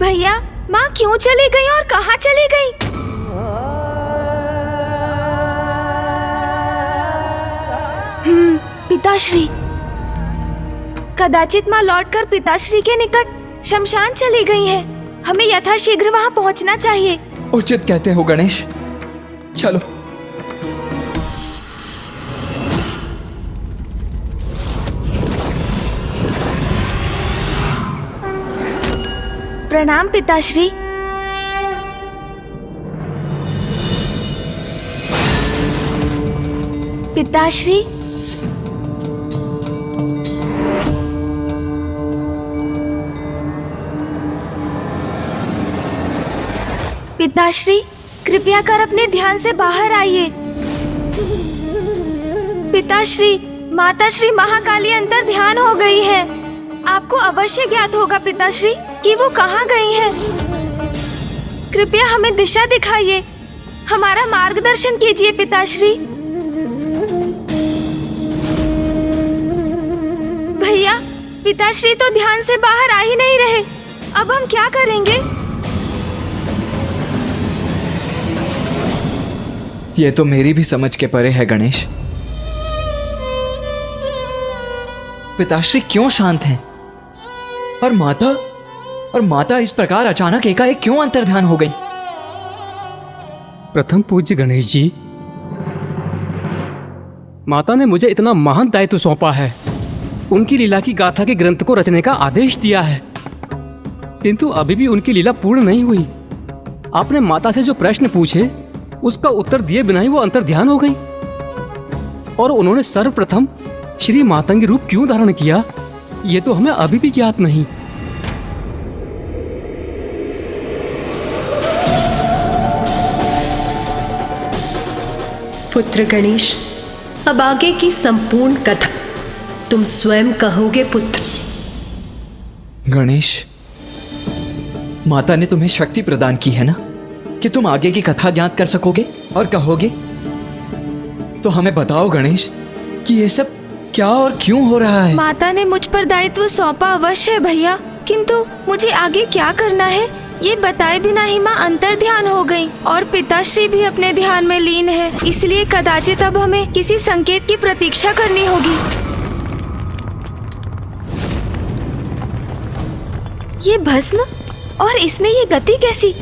भैया, माँ क्यों चली गई और कहाँ चली गई? पिताश्री। कदाचित माँ लौटकर पिताश्री के निकट शमशान चली गई हैं। हमें यथाशीघ्र वहाँ पहुँचना चाहिए। उचित कहते हो गणेश, चलो। प्रणाम पिताश्री। पिताश्री, पिताश्री, कृपया कर अपने ध्यान से बाहर आइए। पिताश्री, माता श्री महाकाली अंतर ध्यान हो गई है। आपको अवश्य ज्ञात होगा पिताश्री कि वो कहाँ गई हैं। कृपया हमें दिशा दिखाइए, हमारा मार्गदर्शन कीजिए पिताश्री। भैया, पिताश्री तो ध्यान से बाहर आ ही नहीं रहे। अब हम क्या करेंगे? ये तो मेरी भी समझ के परे है गणेश। पिताश्री क्यों शांत हैं? और माता इस प्रकार अचानक एकाएक क्यों अंतर्ध्यान हो गई? प्रथम पूज्य गणेश जी, माता ने मुझे इतना महान दायित्व सौंपा है, उनकी लीला की गाथा के ग्रंथ को रचने का आदेश दिया है, किंतु अभी भी उनकी लीला पूर्ण नहीं हुई। आपने माता से जो प्रश्न पूछे उसका उत्तर दिए बिना ही वो अंतर्ध्यान हो गई, और उन्होंने सर्वप्रथम श्री मातंगी रूप क्यों धारण किया, ये तो हमें अभी भी ज्ञात नहीं। पुत्र गणेश, अब आगे की संपूर्ण कथा तुम स्वयं कहोगे पुत्र। गणेश, माता ने तुम्हें शक्ति प्रदान की है ना कि तुम आगे की कथा ज्ञात कर सकोगे और कहोगे। तो हमें बताओ गणेश कि ये सब क्या और क्यों हो रहा है? माता ने मुझ पर दायित्व सौंपा अवश्य है भैया, किंतु मुझे आगे क्या करना है ये बताए बिना ही माँ अंतर्ध्यान हो गई और पिताश्री भी अपने ध्यान में लीन है। इसलिए कदाचित अब हमें किसी संकेत की प्रतीक्षा करनी होगी। ये भस्म और इसमें ये गति कैसी?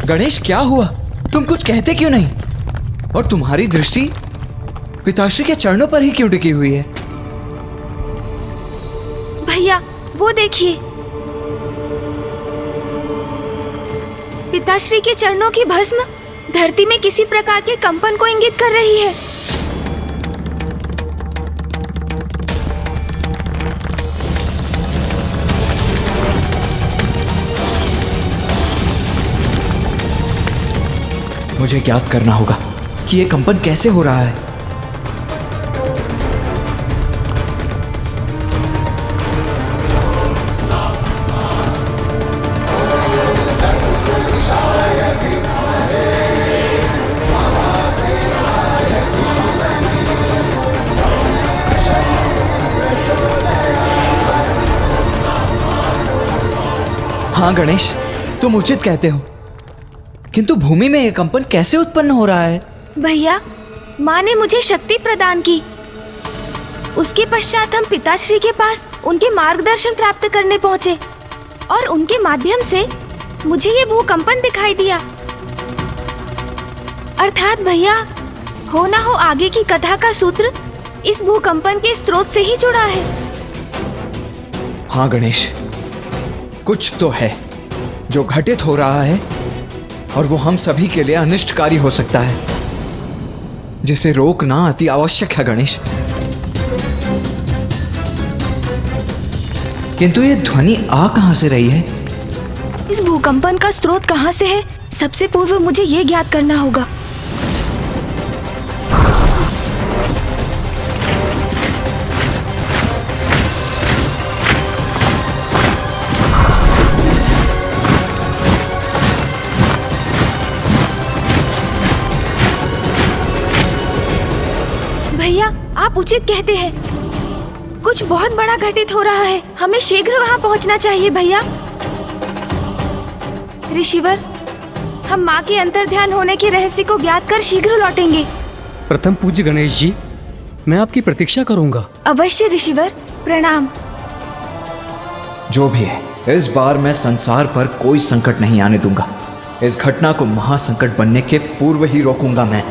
गणेश, क्या हुआ? तुम कुछ कहते क्यों नहीं? और तुम्हारी दृष्टि पिताश्री के चरणों पर ही क्यों टिकी हुई है? भैया, वो देखिए, पिताश्री के चरणों की भस्म धरती में किसी प्रकार के कंपन को इंगित कर रही है। मुझे ज्ञात करना होगा कि ये कंपन कैसे हो रहा है। हाँ गणेश, तुम उचित कहते हो, किंतु भूमि में यह कंपन कैसे उत्पन्न हो रहा है? भैया, माँ ने मुझे शक्ति प्रदान की। उसके पश्चात हम पिताश्री के पास उनके मार्गदर्शन प्राप्त करने पहुँचे और उनके माध्यम से मुझे ये भूकंपन दिखाई दिया। अर्थात भैया, हो ना हो आगे की कथा का सूत्र इस भूकंपन के स्रोत से ही जुड़ा है। हाँ गणेश, कुछ तो है जो घटित हो रहा है और वो हम सभी के लिए अनिष्टकारी हो सकता है, जिसे रोकना अति आवश्यक है गणेश। किंतु ये ध्वनि आ कहां से रही है? इस भूकंपन का स्रोत कहां से है, सबसे पूर्व मुझे ये ज्ञात करना होगा। भैया, आप उचित कहते हैं। कुछ बहुत बड़ा घटित हो रहा है। हमें शीघ्र वहाँ पहुँचना चाहिए भैया। ऋषिवर, हम माँ के अंतर्ध्यान होने के रहस्य को ज्ञात कर शीघ्र लौटेंगे। प्रथम पूज्य गणेश जी, मैं आपकी प्रतीक्षा करूंगा। अवश्य ऋषिवर, प्रणाम। जो भी है, इस बार मैं संसार पर कोई संकट नहीं आने दूंगा। इस घटना को महासंकट बनने के पूर्व ही रोकूंगा मैं।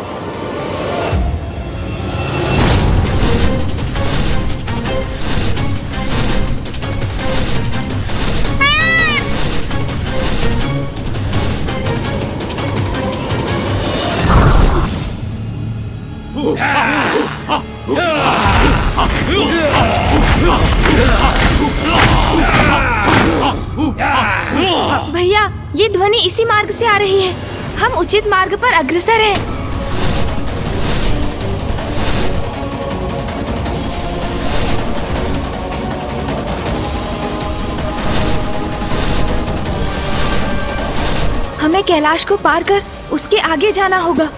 भैया, ये ध्वनि इसी मार्ग से आ रही है। हम उचित मार्ग पर अग्रसर हैं। हमें कैलाश को पार कर उसके आगे जाना होगा।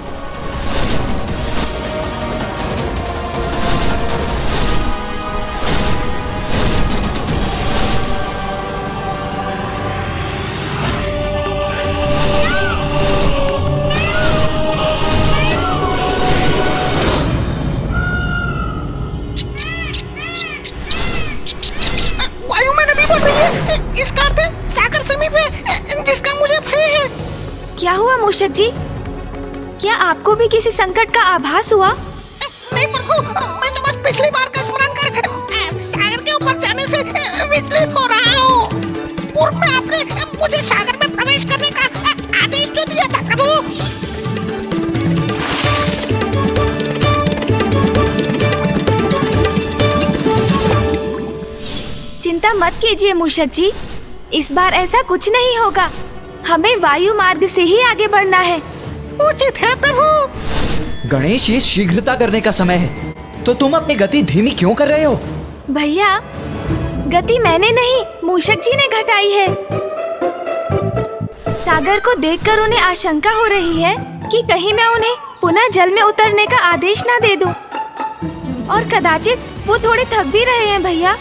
क्या हुआ मूषक जी? क्या आपको भी किसी संकट का आभास हुआ? नहीं प्रभु, मैं तो बस पिछली बार का स्मरण कर सागर के ऊपर जाने से विचलित हो रहा हूँ। पूर्व में आपने मुझे सागर में प्रवेश करने का आदेश जो दिया था प्रभु। चिंता मत कीजिए मूषक जी, इस बार ऐसा कुछ नहीं होगा। हमें वायु मार्ग से ही आगे बढ़ना है। उचित है प्रभु। गणेश, ये शीघ्रता करने का समय है, तो तुम अपनी गति धीमी क्यों कर रहे हो? भैया, गति मैंने नहीं, मूषक जी ने घटाई है। सागर को देखकर उन्हें आशंका हो रही है कि कहीं मैं उन्हें पुनः जल में उतरने का आदेश ना दे दूं। और कदाचित वो थोड़े थक भी रहे हैं भैया।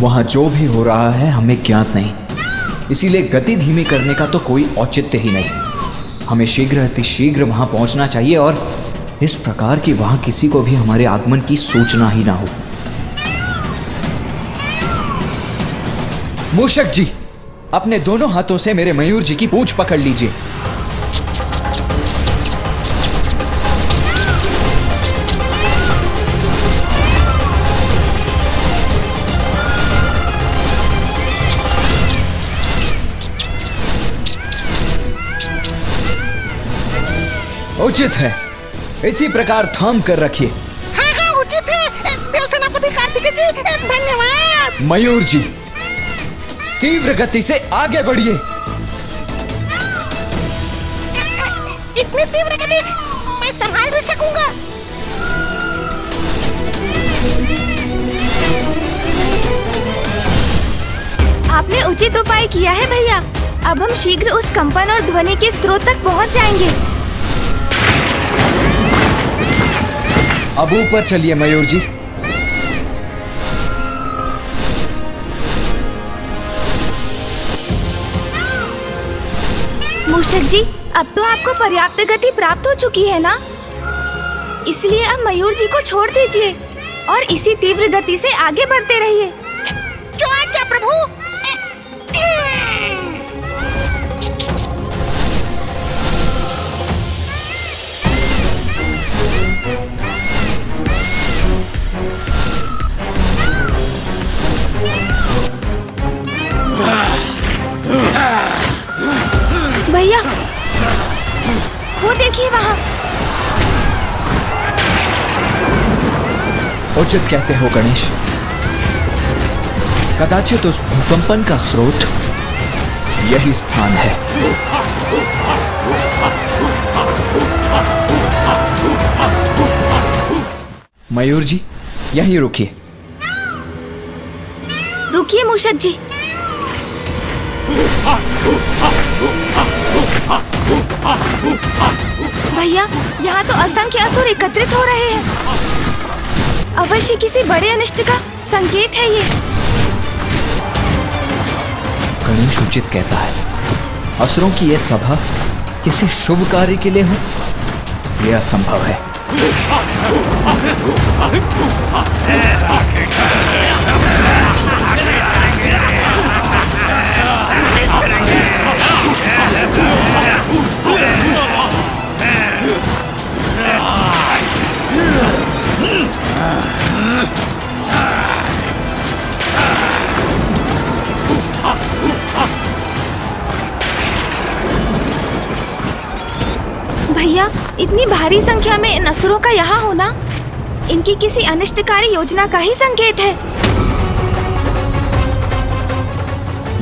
वहाँ जो भी हो रहा है हमें ज्ञात नहीं, इसीलिए गति धीमी करने का तो कोई औचित्य ही नहीं। हमें शीघ्र अतिशीघ्र वहाँ पहुँचना चाहिए और इस प्रकार की वहाँ किसी को भी हमारे आगमन की सूचना ही ना हो। मूषक जी, अपने दोनों हाथों से मेरे मयूर जी की पूंछ पकड़ लीजिए। उचित है, इसी प्रकार थाम कर रखिए। हाँ हाँ उचित है देव सेनापति कार्तिकेय जी, धन्यवाद। मयूर जी, तीव्र गति से आगे बढ़िए। इतनी तीव्र गति मैं संभाल नहीं सकूंगा। आपने उचित उपाय किया है भैया। अब हम शीघ्र उस कंपन और ध्वनि के स्रोत तक पहुंच जाएंगे। अब ऊपर चलिए मयूर जी। मूषक जी, अब तो आपको पर्याप्त गति प्राप्त हो चुकी है ना? इसलिए अब मयूर जी को छोड़ दीजिए और इसी तीव्र गति से आगे बढ़ते रहिए। जो आज्ञा प्रभु। भैया, वो देखिए वहाँ। उचित कहते हो गणेश, कदाचित उस भूकंपन का स्रोत यही स्थान है। मयूर जी, यहीं रुकिए। रुकिए मूषक जी। भैया, यहाँ तो असंख्य असुर एकत्रित हो रहे हैं। अवश्य किसी बड़े अनिष्ट का संकेत है ये। गणेश उचित कहता है, असुरों की यह सभा किसी शुभ कार्य के लिए हो, यह असंभव है। भैया, इतनी भारी संख्या में इन असुरों का यहाँ होना इनकी किसी अनिष्टकारी योजना का ही संकेत है।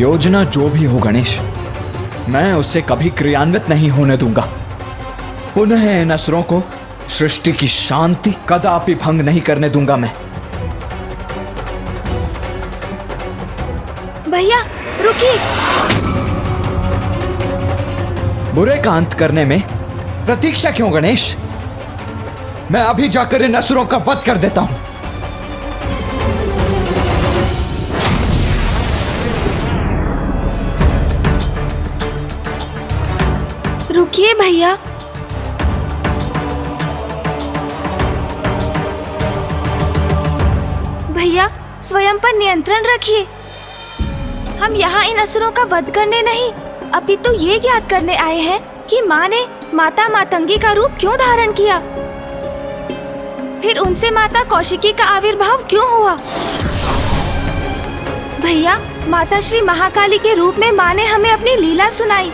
योजना जो भी हो गणेश, मैं उसे कभी क्रियान्वित नहीं होने दूंगा। पुनः इन असुरों को सृष्टि की शांति कदापि भंग नहीं करने दूंगा मैं। भैया रुकिए। बुरे का अंत करने में प्रतीक्षा क्यों गणेश? मैं अभी जाकर इन असुरों का वध कर देता हूं। रुकिए भैया। भैया, स्वयं पर नियंत्रण रखिए। हम यहाँ इन असुरों का वध करने नहीं, अपितु ये ज्ञात करने आए हैं कि माँ ने माता मातंगी का रूप क्यों धारण किया, फिर उनसे माता कौशिकी का आविर्भाव क्यों हुआ। भैया, माता श्री महाकाली के रूप में माँ ने हमें अपनी लीला सुनाई,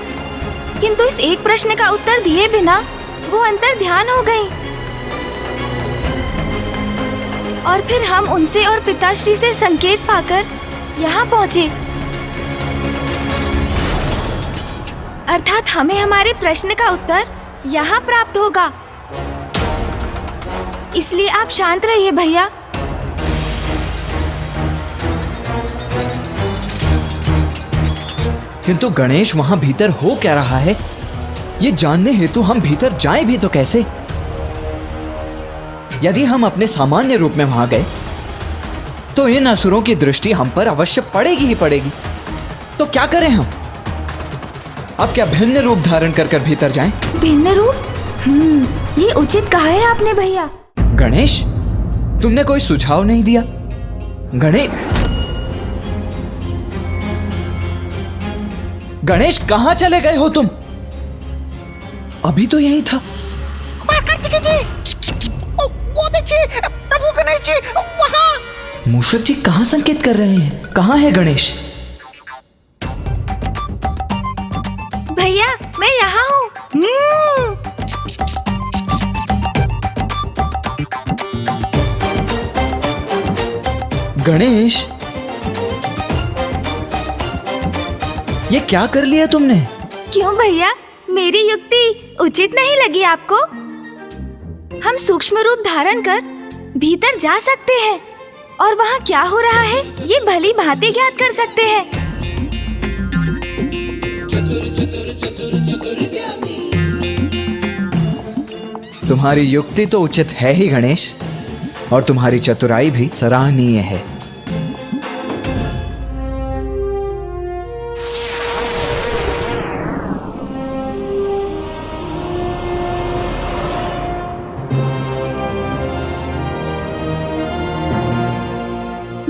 किंतु इस एक प्रश्न का उत्तर दिए बिना वो अंतर ध्यान हो गई। और फिर हम उनसे और पिताश्री से संकेत पाकर यहाँ पहुँचे, अर्थात हमें हमारे प्रश्न का उत्तर यहाँ प्राप्त होगा। इसलिए आप शांत रहिए भैया। किंतु गणेश, वहां भीतर हो क्या रहा है ये जानने हेतु हम भीतर जाएं भी तो कैसे? यदि हम अपने सामान्य रूप में वहां गए तो इन असुरों की दृष्टि हम पर अवश्य पड़ेगी ही पड़ेगी। तो क्या करें हम? अब क्या भिन्न रूप धारण कर भीतर जाएं? भिन्न रूप? ये उचित कहा है आपने भैया। गणेश, तुमने कोई सुझाव नहीं दिया। गणेश कहाँ चले गए हो तुम? अभी तो यही था। कार्तिकेय जी, वो देखिए प्रभु गणेश जी वहाँ। मूषक जी कहाँ संकेत कर रहे हैं? कहाँ है गणेश? भैया, मैं यहाँ हूँ। गणेश, ये क्या कर लिया तुमने? क्यों भैया, मेरी युक्ति उचित नहीं लगी आपको? हम सूक्ष्म रूप धारण कर भीतर जा सकते हैं और वहाँ क्या हो रहा है ये भली भांति ज्ञात कर सकते हैं। तुम्हारी युक्ति तो उचित है ही गणेश, और तुम्हारी चतुराई भी सराहनीय है।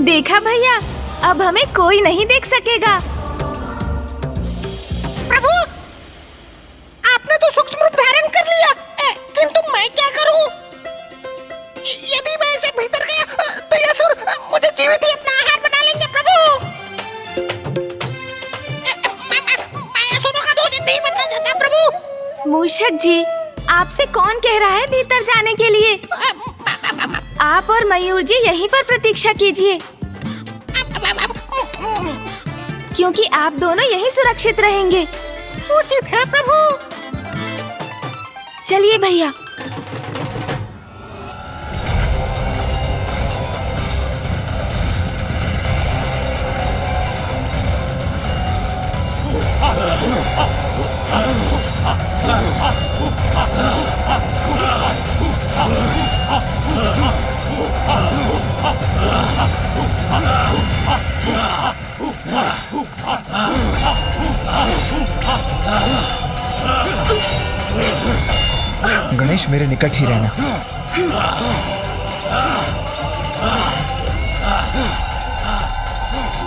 देखा भैया, अब हमें कोई नहीं देख सकेगा। प्रभु, आपने तो सूक्ष्म रूप धारण कर लिया, किंतु मैं क्या करूं? यदि मैं इसे भीतर गया तो ये असुर मुझे जीवित ही अपना आहार बना लेंगे। प्रभु, मैं असुरों का भोजन नहीं बनना चाहता। प्रभु। मूषक जी, आपसे कौन कह रहा है भीतर जाने के लिए? आप और मयूर जी यहीं पर प्रतीक्षा कीजिए, क्योंकि आप दोनों यहीं सुरक्षित रहेंगे। उचित है प्रभु। चलिए भैया। गणेश मेरे निकट ही रहना।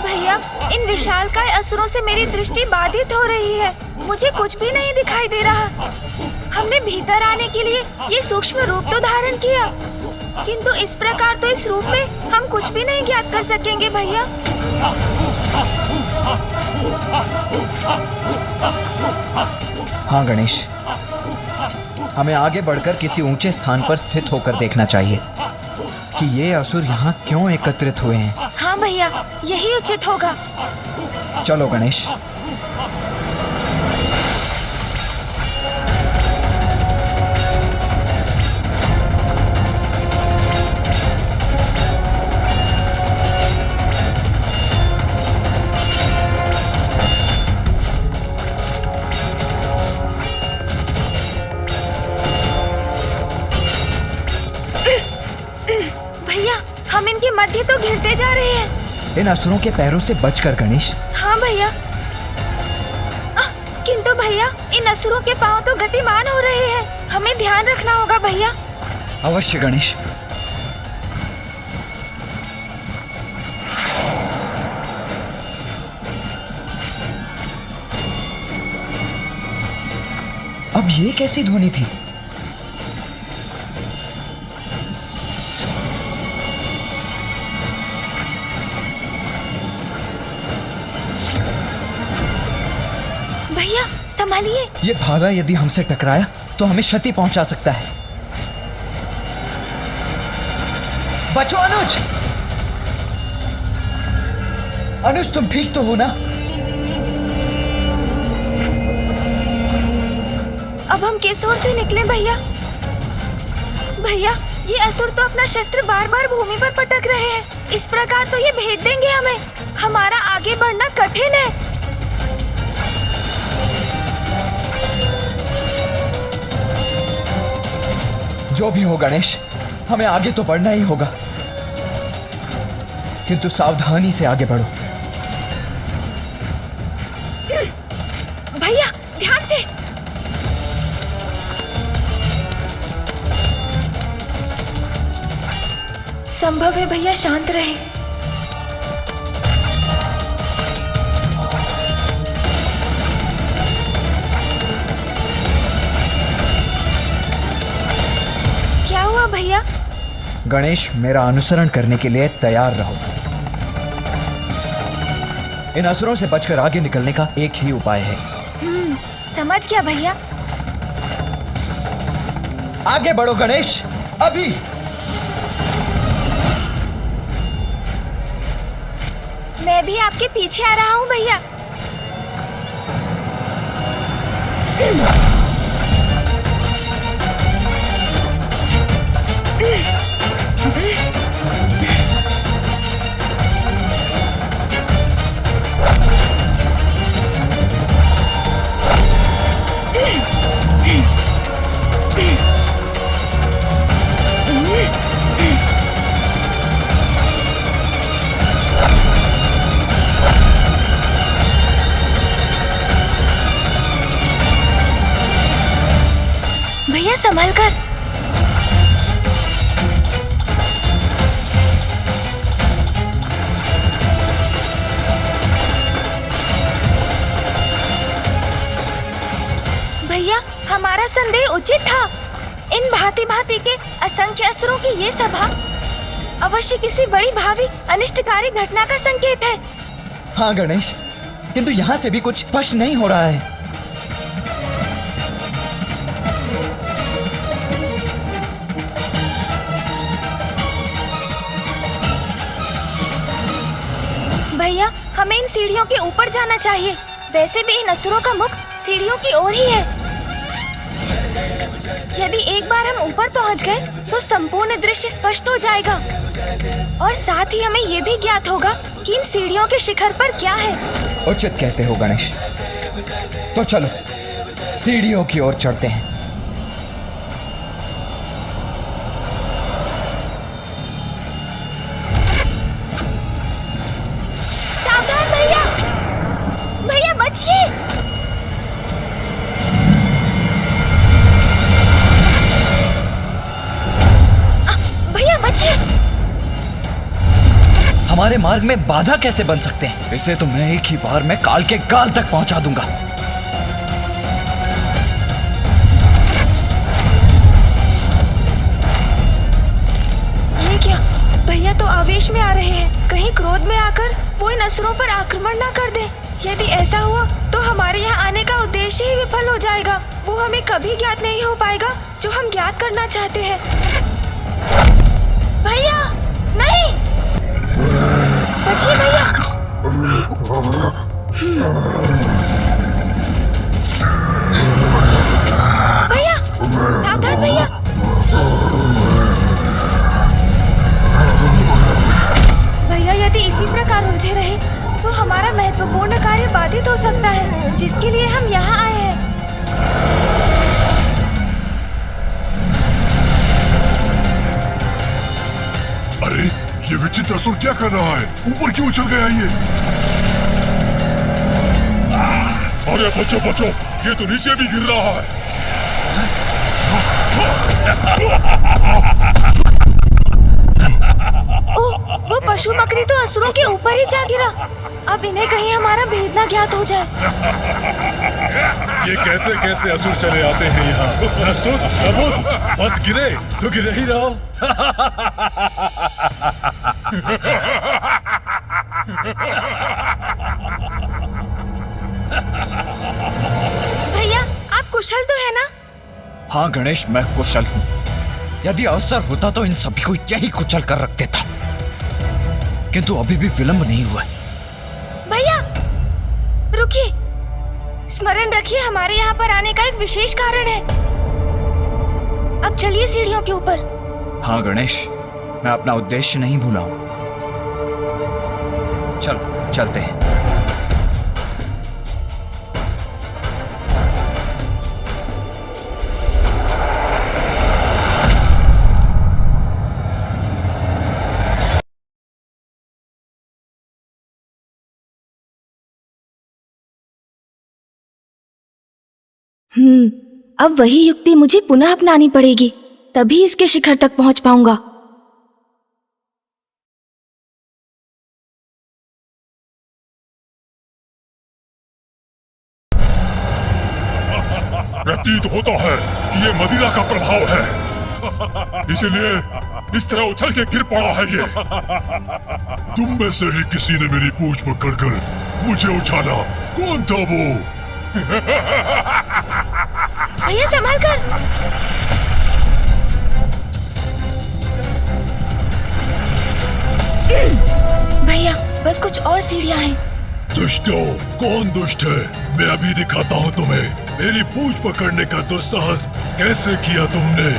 भैया, इन विशालकाय असुरों से मेरी दृष्टि बाधित हो रही है। मुझे कुछ भी नहीं दिखाई दे रहा। हमने भीतर आने के लिए ये सूक्ष्म रूप तो धारण किया, किंतु इस प्रकार तो इस रूप में हम कुछ भी नहीं ज्ञात कर सकेंगे भैया। हाँ गणेश, हमें आगे बढ़कर किसी ऊंचे स्थान पर स्थित होकर देखना चाहिए कि ये असुर यहाँ क्यों एकत्रित हुए हैं। हाँ भैया, यही उचित होगा। चलो गणेश। भैया, हम इनके मध्य तो घिरते जा रहे हैं। इन असुरों के पैरों से बचकर गणेश। हाँ भैया। किंतु भैया, इन असुरों के पांव तो गतिमान हो रहे हैं। हमें ध्यान रखना होगा भैया। अवश्य गणेश। अब ये कैसी ध्वनि थी? भैया संभालिए। ये भाला यदि हमसे टकराया तो हमें क्षति पहुंचा सकता है। बचो अनुज। अनुज, तुम ठीक तो हो ना? अब हम किस ओर से निकले भैया? भैया, ये असुर तो अपना शस्त्र बार बार भूमि पर पटक रहे हैं। इस प्रकार तो ये भेद देंगे हमें। हमारा आगे बढ़ना कठिन है। जो भी हो गणेश, हमें आगे तो बढ़ना ही होगा, किंतु सावधानी से आगे बढ़ो। भैया ध्यान से। संभव है भैया शांत रहे। क्या हुआ भैया? गणेश, मेरा अनुसरण करने के लिए तैयार रहो। इन असुरों से बचकर आगे निकलने का एक ही उपाय है। समझ गया भैया। आगे बढ़ो गणेश, अभी। मैं भी आपके पीछे आ रहा हूँ भैया। भैया संभल कर। भैया, हमारा संदेह उचित था। इन भांति भांति के असंख्य असुरों की ये सभा अवश्य किसी बड़ी भावी अनिष्टकारी घटना का संकेत है। हाँ गणेश, किंतु यहाँ से भी कुछ स्पष्ट नहीं हो रहा है। भैया, हमें इन सीढ़ियों के ऊपर जाना चाहिए। वैसे भी इन असुरों का मुख सीढ़ियों की ओर ही है। यदि एक बार हम ऊपर पहुंच गए तो संपूर्ण दृश्य स्पष्ट हो जाएगा, और साथ ही हमें ये भी ज्ञात होगा कि इन सीढ़ियों के शिखर पर क्या है। उचित कहते हो गणेश। तो चलो सीढ़ियों की ओर चढ़ते हैं। सावधान भैया। भैया बचिए। हमारे मार्ग में बाधा कैसे बन सकते हैं? इसे तो मैं एक ही बार में काल के गाल तक पहुंचा दूंगा। ये क्या? भैया तो आवेश में आ रहे हैं। कहीं क्रोध में आकर वो इन असुरों पर आक्रमण ना कर दे। यदि ऐसा हुआ तो हमारे यहाँ आने का उद्देश्य ही विफल हो जाएगा। वो हमें कभी ज्ञात नहीं हो पाएगा जो हम ज्ञात करना चाहते हैं। भैया नहीं, बचिए भैया। भैया सावधान भैया। भैया यदि इसी प्रकार उलझे रहे तो हमारा महत्वपूर्ण कार्य बाधित हो सकता है, जिसके लिए हम यहाँ आए हैं। अरे ये विचित्र असुर क्या कर रहा है? ऊपर क्यों उछल गया ये? अरे बचो बचो, ये तो नीचे भी गिर रहा है। ओह, वो पशु बकरी तो असुरों के ऊपर ही जा गिरा। अब इन्हें कहीं हमारा भेद ना ज्ञात हो जाए। ये कैसे कैसे असुर चले आते हैं यहाँ? न सुध न बुध, बस गिरे तो गिरे ही रहो। भैया आप कुशल तो है ना? हाँ गणेश, मैं कुशल हूँ। यदि अवसर होता तो इन सभी को यही कुचल कर रख देता, किंतु अभी भी विलंब नहीं हुआ। भैया रुकिए, स्मरण रखिए हमारे यहाँ पर आने का एक विशेष कारण है। अब चलिए सीढ़ियों के ऊपर। हाँ गणेश, मैं अपना उद्देश्य नहीं भूला हूँ। चलो चलते हैं। अब वही युक्ति मुझे पुनः अपनानी पड़ेगी, तभी इसके शिखर तक पहुंच पाऊंगा। प्रतीत होता है कि ये मदिरा का प्रभाव है, इसीलिए इस तरह उछल के गिर पड़ा है ये। तुम में से ही किसी ने मेरी पूंछ पकड़कर मुझे उछाला। कौन था वो? भैया संभाल कर। भैया बस कुछ और सीढ़ियां हैं। दुष्टों, कौन दुष्ट है? मैं अभी दिखाता हूँ तुम्हें। मेरी पूंछ पकड़ने का दुस्साहस कैसे किया तुमने?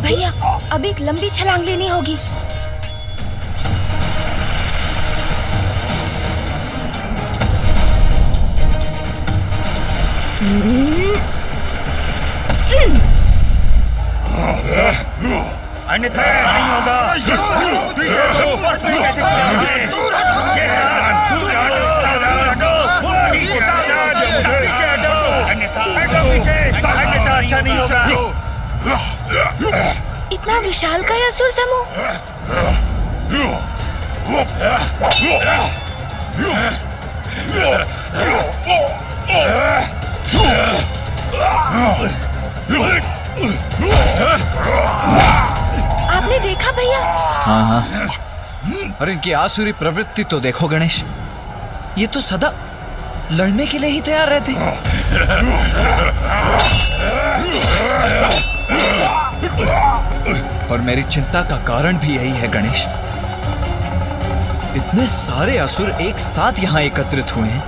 भैया अब एक लंबी छलांग लेनी होगी। अन्यथा नहीं होगा। कैसे अन्यथा अच्छा नहीं होगा। इतना विशाल का यह असुर समूह। आपने देखा भैया? हाँ हाँ, और इनकी आसुरी प्रवृत्ति तो देखो गणेश, ये तो सदा लड़ने के लिए ही तैयार रहते हैं। और मेरी चिंता का कारण भी यही है गणेश। इतने सारे असुर एक साथ यहाँ एकत्रित हुए हैं,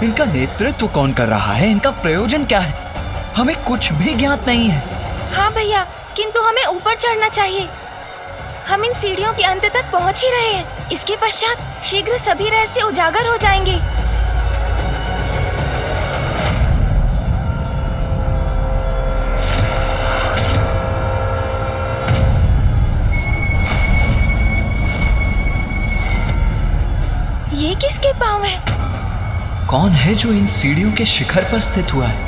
इनका नेतृत्व कौन कर रहा है? इनका प्रयोजन क्या है? हमें कुछ भी ज्ञात नहीं है। हाँ भैया, किंतु हमें ऊपर चढ़ना चाहिए। हम इन सीढ़ियों के अंत तक पहुंच ही रहे हैं। इसके पश्चात शीघ्र सभी रहस्य उजागर हो जाएंगे। ये किसके पांव है? कौन है जो इन सीढ़ियों के शिखर पर स्थित हुआ है?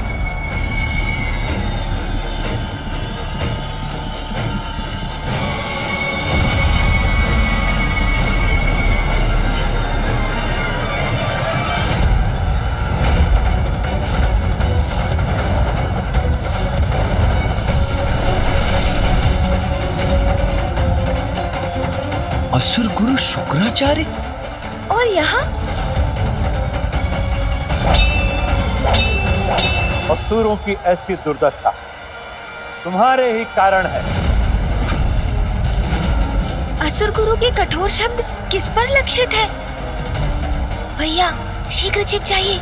असुर गुरु शुक्राचार्य? और यहाँ असुरों की ऐसी दुर्दशा तुम्हारे ही कारण है। असुर गुरु के कठोर शब्द किस पर लक्षित है? भैया शीघ्र छिप जाइए।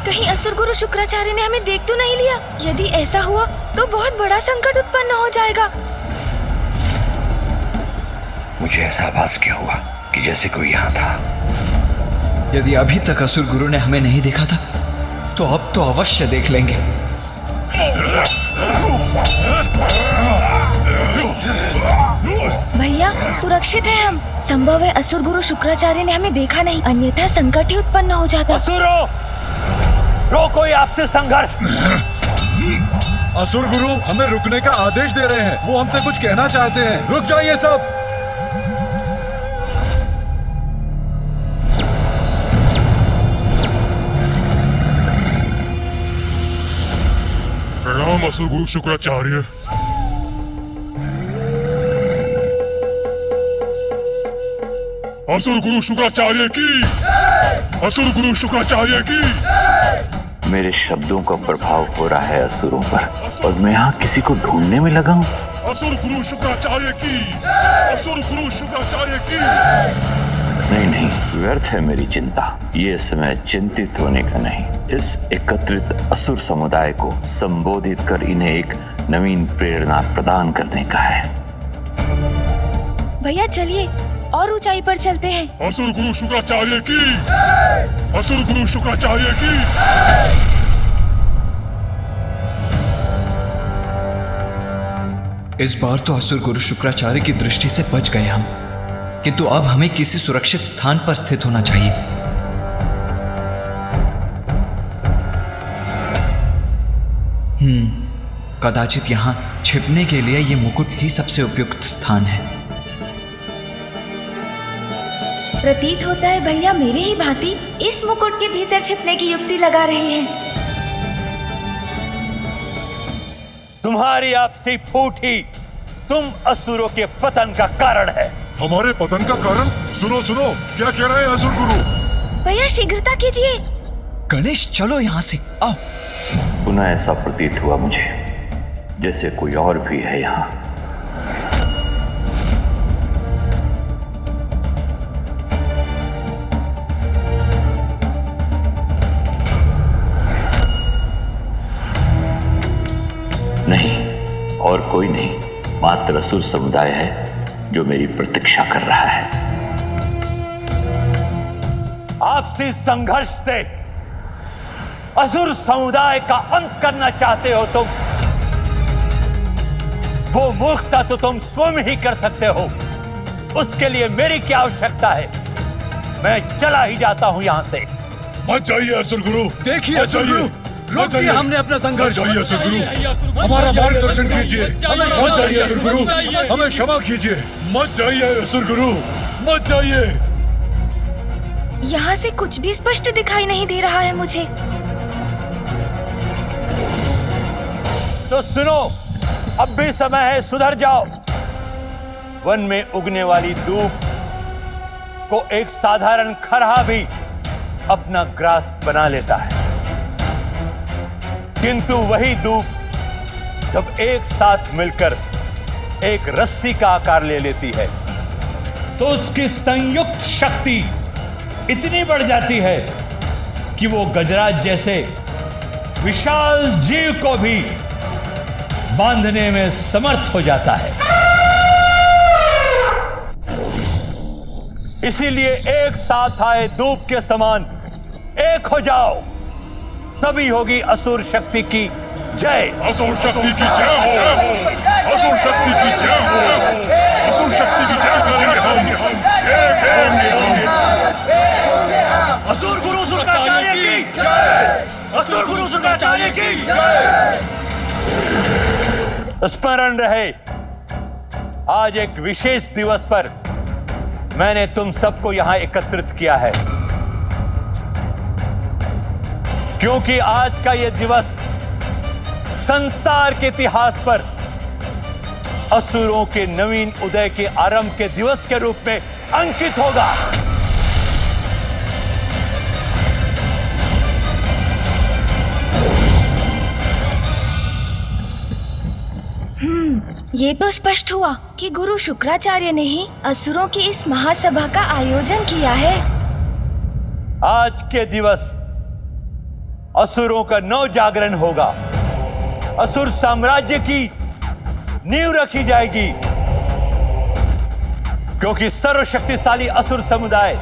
कहीं असुर गुरु शुक्राचार्य ने हमें देख तो नहीं लिया? यदि ऐसा हुआ तो बहुत बड़ा संकट उत्पन्न हो जाएगा। मुझे ऐसा आभास क्यों हुआ कि जैसे कोई यहाँ था? यदि अभी तक असुर गुरु ने हमें नहीं देखा था तो अब तो अवश्य देख लेंगे। भैया सुरक्षित है हम। संभव है असुर गुरु शुक्राचार्य ने हमें देखा नहीं, अन्यथा संकट ही उत्पन्न हो जाता। असुरों, रोको ये आपसे संघर्ष। असुर गुरु हमें रुकने का आदेश दे रहे हैं। वो हमसे कुछ कहना चाहते हैं। रुक जाइए सब। प्रणाम असुर गुरु शुक्राचार्य। असुर गुरु शुक्राचार्य की, असुर गुरु शुक्राचार्य की। मेरे शब्दों का प्रभाव हो रहा है असुरों पर और मैं यहाँ किसी को ढूंढने में लगा हूँ। असुर गुरु शुक्राचार्य की, असुर गुरु शुक्राचार्य की। नहीं, व्यर्थ है मेरी चिंता। ये समय चिंतित होने का नहीं, इस एकत्रित असुर समुदाय को संबोधित कर इन्हें एक नवीन प्रेरणा प्रदान करने का है। भैया चलिए और ऊंचाई पर चलते हैं। असुर गुरु शुक्राचार्य की, असुर गुरु शुक्राचार्य की। इस बार तो असुर गुरु शुक्राचार्य की दृष्टि से बच गए हम, किंतु अब हमें किसी सुरक्षित स्थान पर स्थित होना चाहिए। कदाचित यहाँ छिपने के लिए ये मुकुट ही सबसे उपयुक्त स्थान है। प्रतीत होता है भैया मेरे ही भांति इस मुकुट के भीतर छिपने की युक्ति लगा रहे हैं। तुम्हारी आपसी फूट ही तुम असुरों के पतन का कारण है। हमारे पतन का कारण? सुनो सुनो, क्या कह रहे हैं असुर गुरु? भैया शीघ्रता कीजिए। गणेश चलो यहाँ से, आओ। पुनः ऐसा प्रतीत हुआ मुझे जैसे कोई और भी है यहाँ। नहीं, और कोई नहीं, मात्र असुर समुदाय है जो मेरी प्रतीक्षा कर रहा है। आपसी संघर्ष से असुर समुदाय का अंत करना चाहते हो तुम। वो मूर्खता तो तुम स्वयं ही कर सकते हो, उसके लिए मेरी क्या आवश्यकता है? मैं चला ही जाता हूं यहां से। मत जाइए असुर गुरु। देखिए असुर गुरु, रोक दिया हमने अपना संघर्ष। मत जाइए असुर गुरु, हमारा मार्गदर्शन कीजिए। मत जाइए असुर गुरु, हमें क्षमा कीजिए। मत जाइए असुर गुरु, मत जाइए। यहाँ से कुछ भी स्पष्ट दिखाई नहीं दे रहा है मुझे। तो सुनो, अब भी समय है, सुधर जाओ। वन में उगने वाली दूब को एक साधारण खरहा भी अपना ग्रास बना लेता है, किंतु वही दूब जब एक साथ मिलकर एक रस्सी का आकार ले लेती है तो उसकी संयुक्त शक्ति इतनी बढ़ जाती है कि वो गजराज जैसे विशाल जीव को भी बांधने में समर्थ हो जाता है। इसीलिए एक साथ आए धूप के समान एक हो जाओ, तभी होगी असुर शक्ति की जय। असुर शक्ति की जय हो, असुर शक्ति की जय हो, असुर शक्ति की जय करेंगे हम। असुर गुरु शुक्राचार्य की जय, असुर गुरु शुक्राचार्य की जय। स्मरण रहे, आज एक विशेष दिवस पर मैंने तुम सबको यहां एकत्रित किया है, क्योंकि आज का यह दिवस संसार के इतिहास पर असुरों के नवीन उदय के आरंभ के दिवस के रूप में अंकित होगा। ये तो स्पष्ट हुआ कि गुरु शुक्राचार्य ने ही असुरों की इस महासभा का आयोजन किया है। आज के दिवस असुरों का नव जागरण होगा। असुर साम्राज्य की नींव रखी जाएगी, क्योंकि सर्वशक्तिशाली असुर समुदाय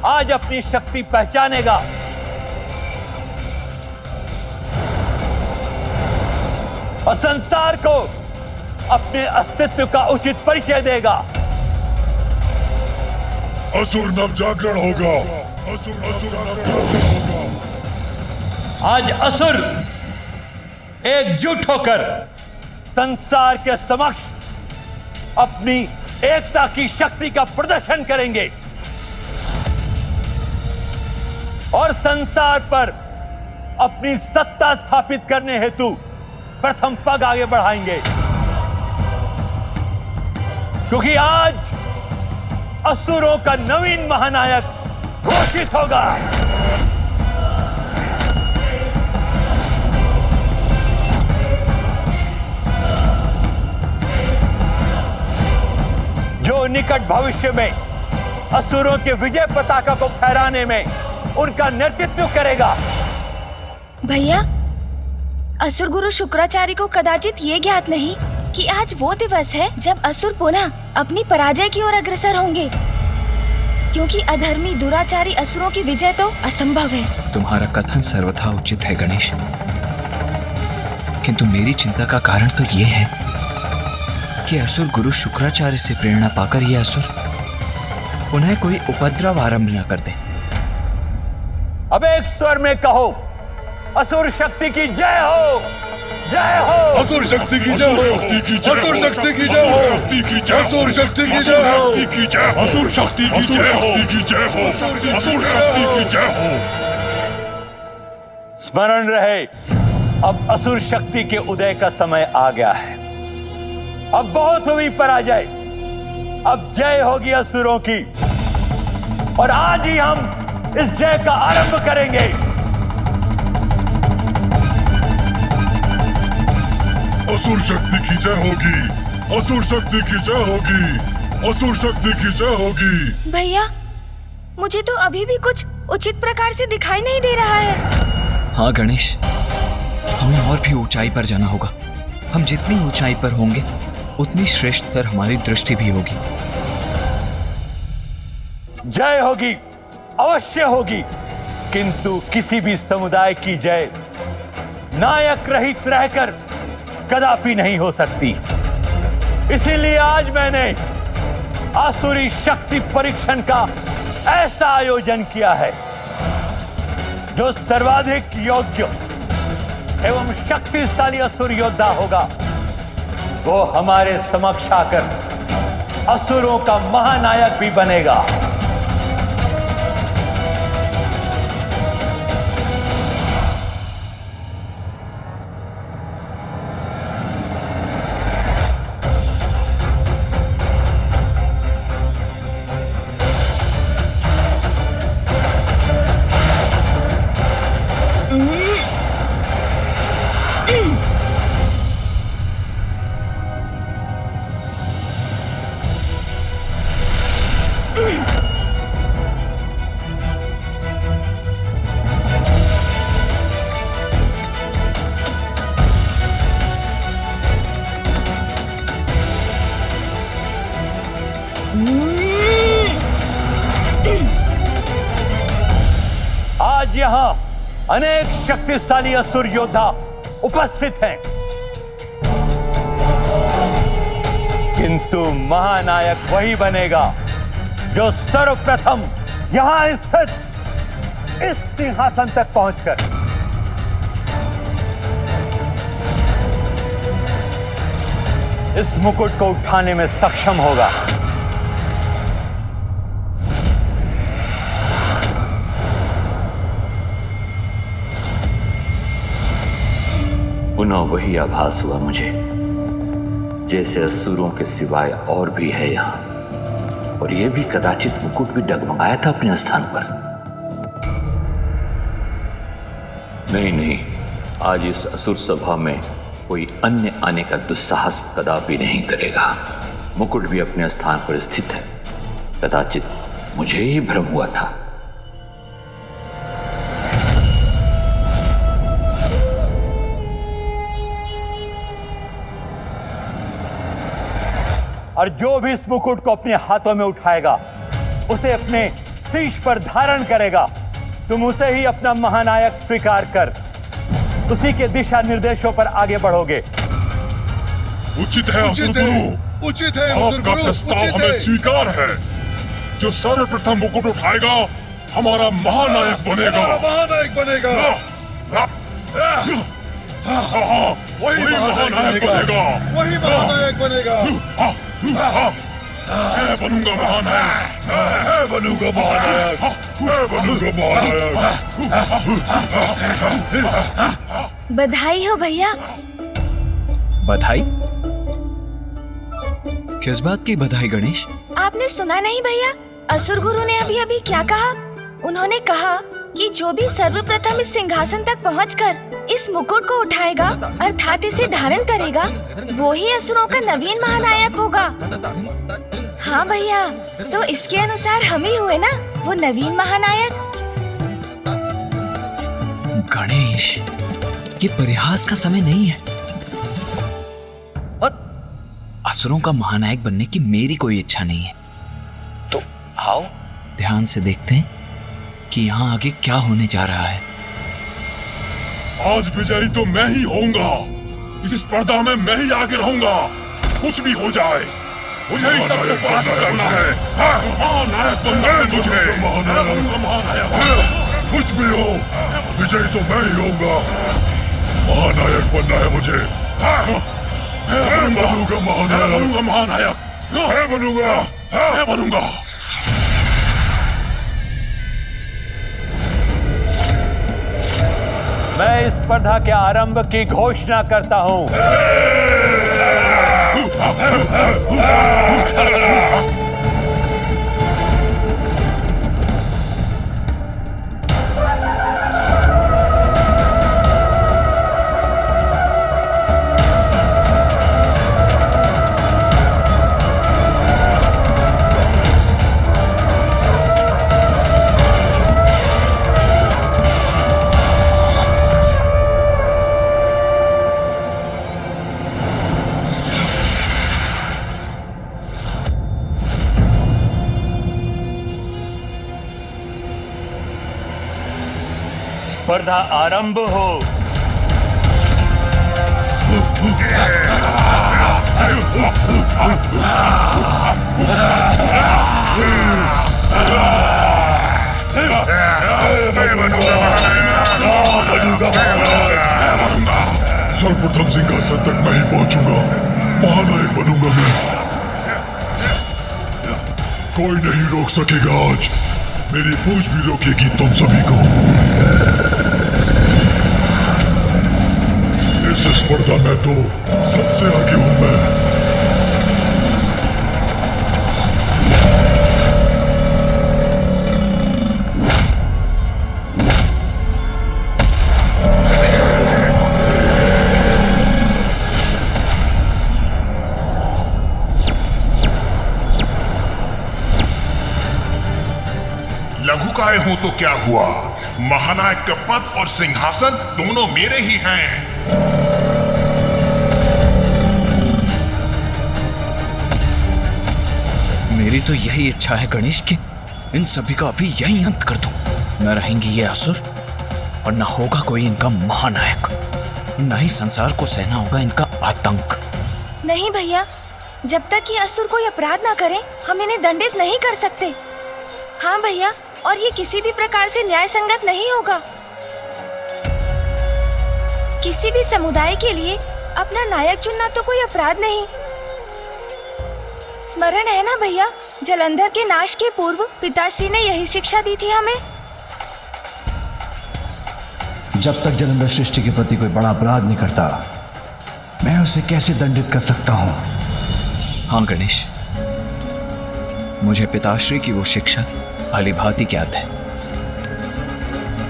आज अपनी शक्ति पहचानेगा। और संसार को अपने अस्तित्व का उचित परिचय देगा। असुर नव जागरण होगा। असुर नव जागरण होगा। आज असुर एकजुट होकर संसार के समक्ष अपनी एकता की शक्ति का प्रदर्शन करेंगे और संसार पर अपनी सत्ता स्थापित करने हेतु प्रथम पग आगे बढ़ाएंगे, क्योंकि आज असुरों का नवीन महानायक घोषित होगा। जो निकट भविष्य में असुरों के विजय पताका को फहराने में उनका नेतृत्व करेगा। भैया, असुर गुरु शुक्राचार्य को कदाचित ये ज्ञात नहीं कि आज वो दिवस है जब असुर पुनः अपनी पराजय की ओर अग्रसर होंगे, क्योंकि अधर्मी दुराचारी असुरों की विजय तो असंभव है। तुम्हारा कथन सर्वथा उचित है गणेश, किंतु मेरी चिंता का कारण तो ये है कि असुर गुरु शुक्राचार्य से प्रेरणा पाकर ये असुर उन्हें कोई उपद्रव आरंभ न कर दे। अब एक स्वर में कहो, असुर शक्ति की जय हो, जय हो। असुर शक्ति की जय हो, असुर शक्ति की जय हो, असुर शक्ति की जय हो, असुर शक्ति की जय हो, असुर शक्ति की जय हो। स्मरण रहे, अब असुर शक्ति के उदय का समय आ गया है। अब बहुत हुई पराजय, अब जय होगी असुरों की, और आज ही हम इस जय का आरंभ करेंगे। असुर शक्ति की जय होगी, असुर शक्ति की जय होगी, असुर शक्ति की जय होगी। भैया, मुझे तो अभी भी कुछ उचित प्रकार से दिखाई नहीं दे रहा है। हाँ गणेश, हमें और भी ऊंचाई पर जाना होगा। हम जितनी ऊंचाई पर होंगे उतनी श्रेष्ठतर हमारी दृष्टि भी होगी। जय होगी, अवश्य होगी, किंतु किसी भी समुदाय की जय नायक रहित रहकर कदापि नहीं हो सकती। इसीलिए आज मैंने आसुरी शक्ति परीक्षण का ऐसा आयोजन किया है जो सर्वाधिक योग्य एवं शक्तिशाली असुर योद्धा होगा, वो हमारे समक्ष आकर असुरों का महानायक भी बनेगा। आज यहां अनेक शक्तिशाली असुर योद्धा उपस्थित हैं, किंतु महानायक वही बनेगा जो सर्वप्रथम यहां स्थित इस सिंहासन तक पहुंचकर इस मुकुट को उठाने में सक्षम होगा। पुनः वही आभास हुआ मुझे जैसे असुरों के सिवाय और भी है यहाँ, और यह भी कदाचित मुकुट भी डगमगाया था अपने स्थान पर। नहीं, आज इस असुर सभा में कोई अन्य आने का दुस्साहस कदापि नहीं करेगा। मुकुट भी अपने स्थान पर स्थित है, कदाचित मुझे ही भ्रम हुआ था। और जो भी इस मुकुट को अपने हाथों में उठाएगा, उसे अपने शीश पर धारण करेगा, तुम उसे ही अपना महानायक स्वीकार कर उसी के दिशा निर्देशों पर आगे बढ़ोगे। उचित है असुर गुरु, उचित है आपका प्रस्ताव हमें स्वीकार है। जो सर्वप्रथम मुकुट उठाएगा हमारा महानायक बनेगा। महानायक बनेगा। वही महानायक बनेगा। वही महानायक बनेगा। मैं बनूंगा महानायक। मैं बनूंगा महानायक। मैं बनूंगा महानायक। बधाई हो भैया। बधाई? किस बात की बधाई गणेश? आपने सुना नहीं भैया, असुर गुरु ने अभी अभी क्या कहा? उन्होंने कहा कि जो भी सर्वप्रथम इस सिंहासन तक पहुंचकर इस मुकुट को उठाएगा अर्थात इसे धारण करेगा, वो ही असुरों का नवीन महानायक होगा। हाँ भैया, तो इसके अनुसार हम ही हुए ना वो नवीन महानायक। गणेश, ये परिहास का समय नहीं है। और असुरों का महानायक बनने की मेरी कोई इच्छा नहीं है। तो आओ ध्यान से देखते हैं कि यहाँ आगे क्या होने जा रहा है। आज विजयी तो मैं ही होऊंगा। इस स्पर्धा में मैं ही आगे रहूंगा। कुछ भी हो जाए, मुझे ही सबको पराजित करना है। महानायक बनना है मुझे। महानायक कुछ भी हो, विजयी तो मैं ही होऊंगा। महानायक बनना है मुझे। मैं बनूंगा महानायक। मैं बनूंगा। मैं इस स्पर्धा के आरंभ की घोषणा करता हूं। स्पर्धा आरंभ हो। सर्वप्रथम सिंहासन तक मैं ही पहुंचूंगा। महानायक बनूंगा मैं। कोई नहीं रोक सकेगा आज। मेरी पूछ भी रोकेगी तुम सभी को। इस स्पर्धा में तो सबसे आगे हूं मैं। लघुकाय हूं तो क्या हुआ, महानायक का पद और सिंहासन दोनों मेरे ही हैं। मेरी तो यही इच्छा है गणेश कि इन सभी का अभी यही अंत कर दूं। न रहेंगे ये असुर और न होगा कोई इनका महानायक, न ही संसार को सहना होगा इनका आतंक। नहीं भैया, जब तक ये असुर कोई अपराध ना करे हम इन्हें दंडित नहीं कर सकते। हाँ भैया, और ये किसी भी प्रकार से न्याय संगत नहीं होगा। किसी भी समुदाय के लिए अपना नायक चुनना तो कोई अपराध नहीं। स्मरण है ना भैया, जलंधर के नाश के पूर्व पिताश्री ने यही शिक्षा दी थी हमें। जब तक जलंधर सृष्टि के प्रति कोई बड़ा अपराध नहीं करता, मैं उसे कैसे दंडित कर सकता हूँ। हाँ गणेश, मुझे पिताश्री की वो शिक्षा भली भांति ज्ञात है,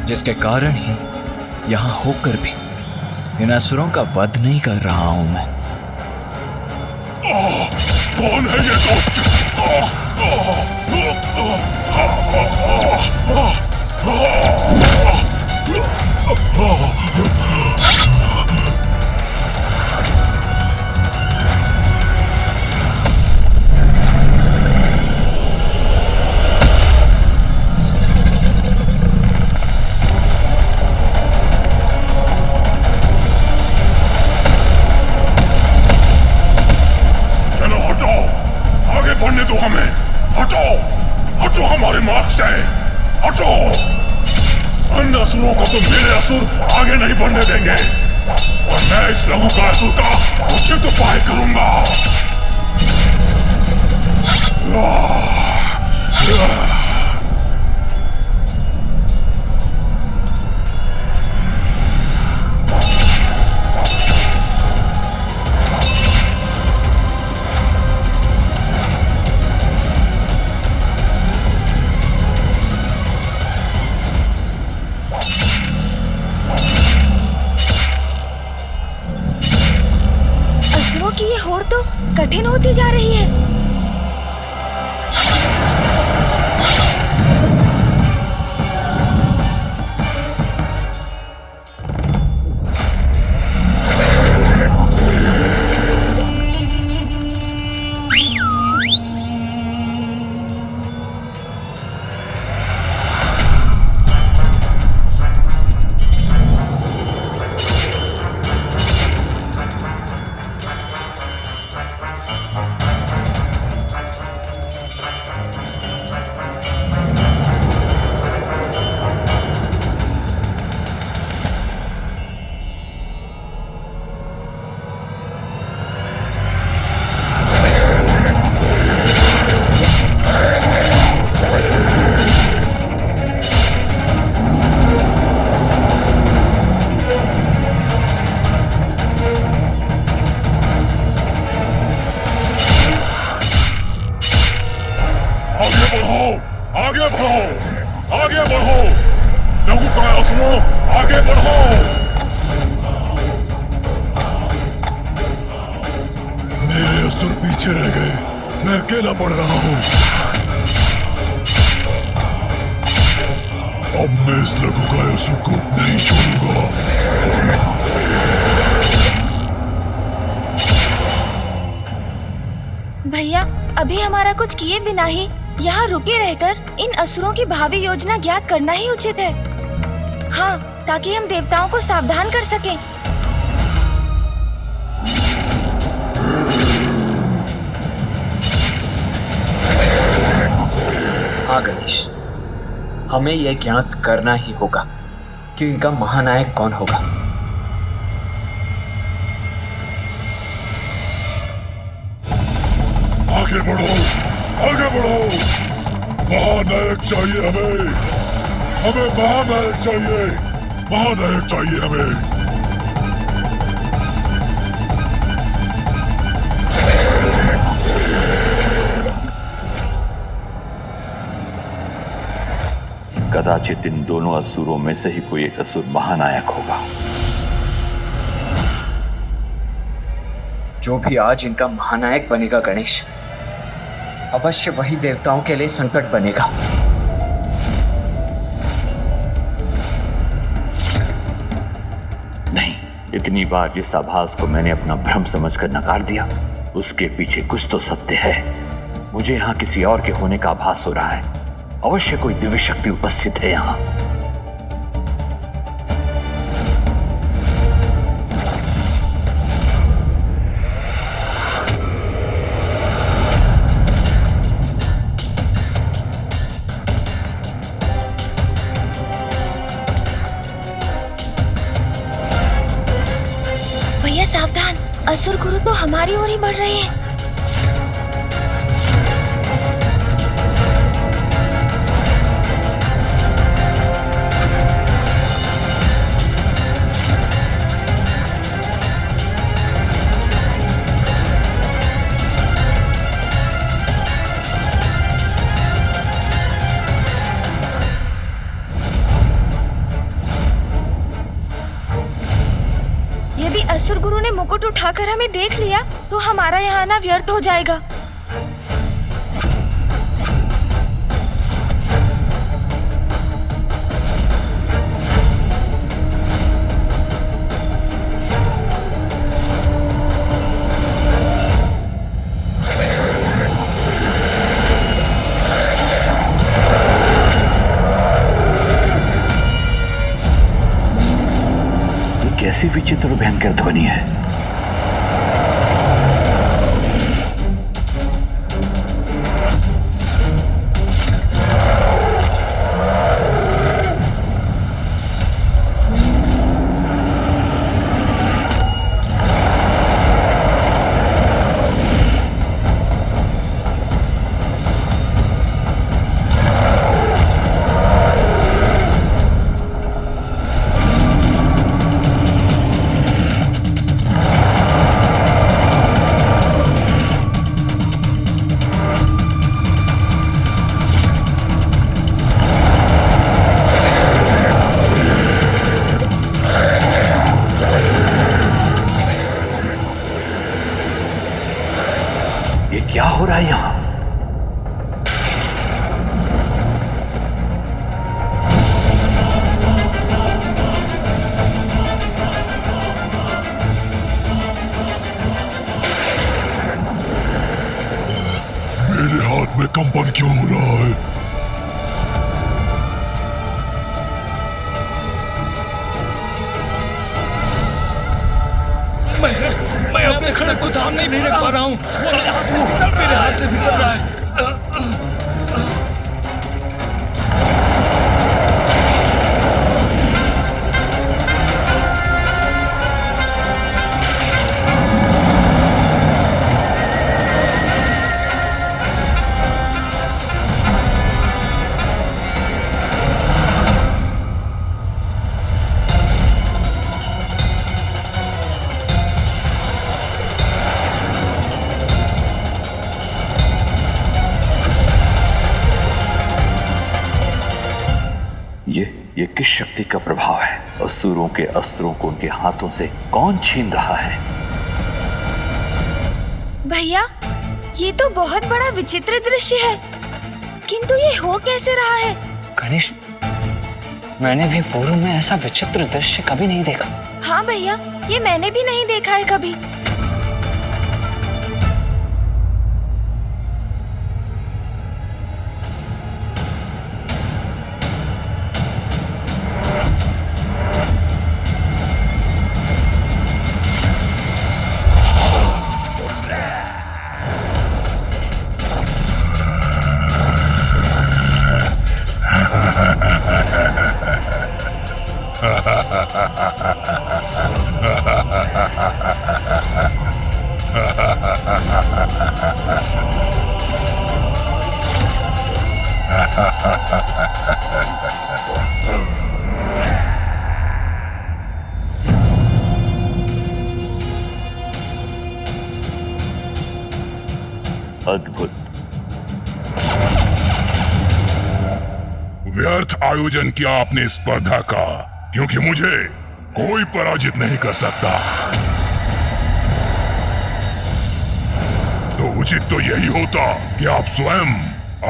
जिसके कारण ही यहां होकर भी इन असुरों का वध नहीं कर रहा हूं मैं। कौन है ये दोस्त? बढ़ने दो हमें। हटो, हटो हमारे मार्ग से, हटो। अन्य असुरों को तो मेरे असुर आगे नहीं बढ़ने देंगे और मैं इस लघु का असुर का उचित उपाय करूंगा। की ये होड़ तो कठिन होती जा रही है। आगे बढ़ो, आगे बढ़ो, लघु का असुरों, आगे बढ़ो। मेरे असुर पीछे रह गए, मैं अकेला बढ़ रहा हूं। अब मैं इस लघु का असुर को नहीं छोड़ूंगा। भैया, अभी हमारा कुछ किए बिना ही यहाँ रुके रहकर इन असुरों की भावी योजना ज्ञात करना ही उचित है। हाँ, ताकि हम देवताओं को सावधान कर सकें। हाँ गणेश, हमें यह ज्ञात करना ही होगा कि इनका महानायक कौन होगा। आगे बढ़ो, आगे बढ़ो। महानायक चाहिए हमें, हमें महानायक चाहिए, महानायक चाहिए हमें। कदाचित इन दोनों असुरों में से ही कोई एक असुर महानायक होगा। जो भी आज इनका महानायक बनेगा गणेश, अवश्य वही देवताओं के लिए संकट बनेगा। नहीं, इतनी बार जिस आभास को मैंने अपना भ्रम समझकर नकार दिया, उसके पीछे कुछ तो सत्य है। मुझे यहाँ किसी और के होने का आभास हो रहा है। अवश्य कोई दिव्य शक्ति उपस्थित है यहाँ। भैया सावधान, असुर गुरु तो हमारी ओर ही बढ़ रहे हैं। असुर गुरु ने मुकुट उठाकर हमें देख लिया तो हमारा यहाँ आना व्यर्थ हो जाएगा। कैसी विचित्र और भयंकर ध्वनि है। ये क्या हो रहा है यहां? मेरे हाथ में कंपन क्यों हो रहा है? मैं अपने खड़क को थाम नहीं रख पा रहा हूँ। मेरे हाथ से फिसल रहा है। ये किस शक्ति का प्रभाव है? असुरों के अस्त्रों को उनके हाथों से कौन छीन रहा है? भैया, ये तो बहुत बड़ा विचित्र दृश्य है, किंतु ये हो कैसे रहा है? गणेश, मैंने भी पूर्व में ऐसा विचित्र दृश्य कभी नहीं देखा। हाँ भैया, ये मैंने भी नहीं देखा है कभी। अद्भुत। व्यर्थ आयोजन किया आपने स्पर्धा का, क्योंकि मुझे कोई पराजित नहीं कर सकता। तो उचित तो यही होता कि आप स्वयं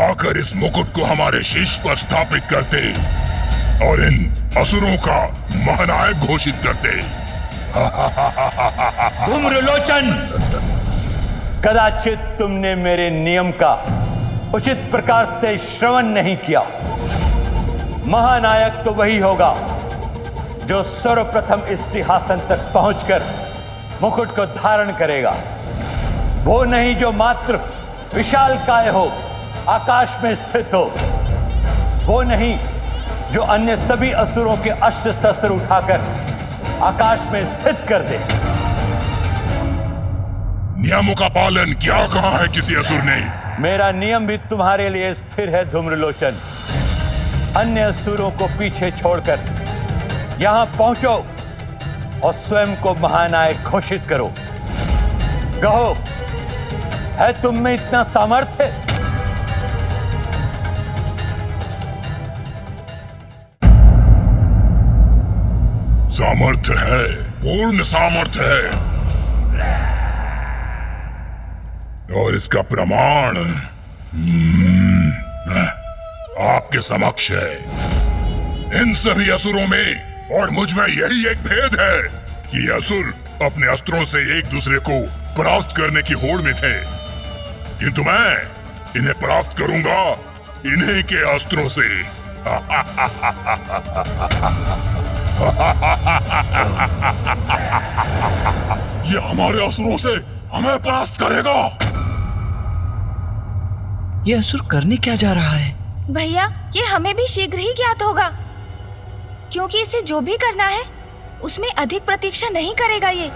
आकर इस मुकुट को हमारे शीश पर स्थापित करते और इन असुरों का महानायक घोषित करते। धूम्रलोचन, कदाचित तुमने मेरे नियम का उचित प्रकार से श्रवण नहीं किया। महानायक तो वही होगा जो सर्वप्रथम इस सिंहासन तक पहुंचकर मुकुट को धारण करेगा। वो नहीं जो मात्र विशालकाय हो, आकाश में स्थित हो। वो नहीं जो अन्य सभी असुरों के अस्त्र शस्त्र उठाकर आकाश में स्थित कर दे। नियमों का पालन क्या कहा है किसी असुर ने? मेरा नियम भी तुम्हारे लिए स्थिर है धूम्रलोचन। अन्य असुरों को पीछे छोड़कर यहां पहुंचो और स्वयं को महानायक घोषित करो। कहो, है तुम में इतना सामर्थ्य? सामर्थ्य है, पूर्ण सामर्थ्य है और इसका प्रमाण आपके समक्ष है। इन सभी असुरों में और मुझ में यही एक भेद है कि असुर अपने अस्त्रों से एक दूसरे को परास्त करने की होड़ में थे, किंतु मैं इन्हें परास्त करूंगा इन्हीं के अस्त्रों से। ये हमारे असुरों से हमें परास्त करेगा। ये असुर करने क्या जा रहा है? भैया, ये हमें भी शीघ्र ही ज्ञात होगा, क्योंकि इसे जो भी करना है उसमें अधिक प्रतीक्षा नहीं करेगा ये।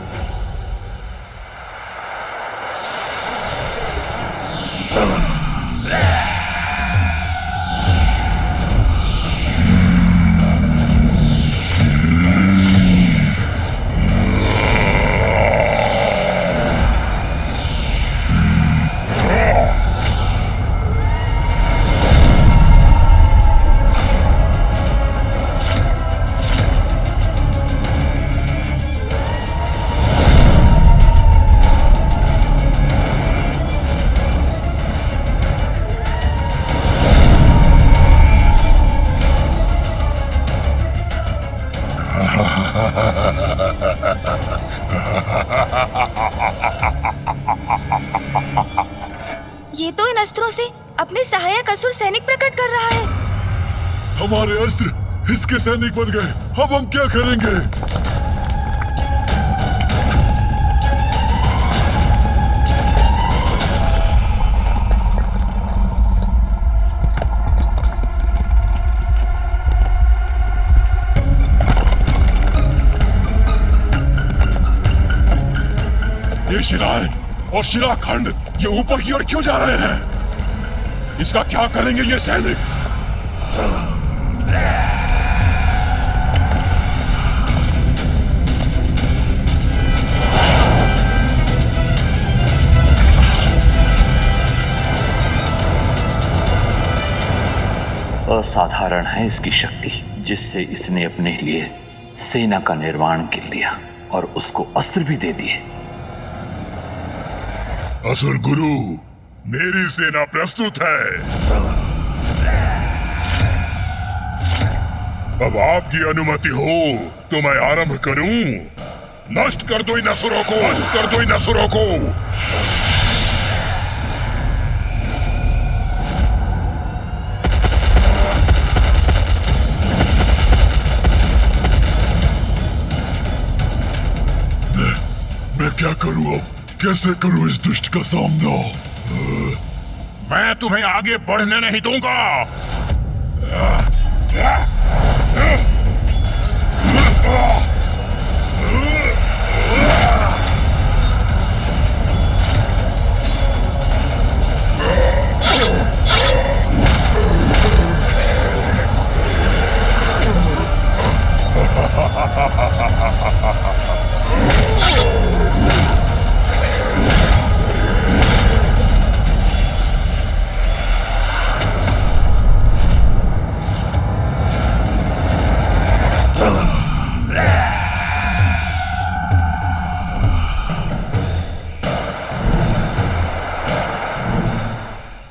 ये तो इन अस्त्रों से अपने सहायक असुर सैनिक प्रकट कर रहा है। हमारे अस्त्र इसके सैनिक बन गए, अब हम क्या करेंगे? ये शिलाएं और शिलाखंड ये ऊपर की ओर क्यों जा रहे हैं? इसका क्या करेंगे ये सैनिक? असाधारण है इसकी शक्ति, जिससे इसने अपने लिए सेना का निर्माण कर लिया और उसको अस्त्र भी दे दिए। असुर गुरु, मेरी सेना प्रस्तुत है। अब आपकी अनुमति हो तो मैं आरंभ करूं। नष्ट कर दो इन असुरों को, नष्ट कर दो इन असुरों को। मैं क्या करूं अब? कैसे करूं इस दुष्ट का सामना? मैं तुम्हें आगे बढ़ने नहीं दूंगा।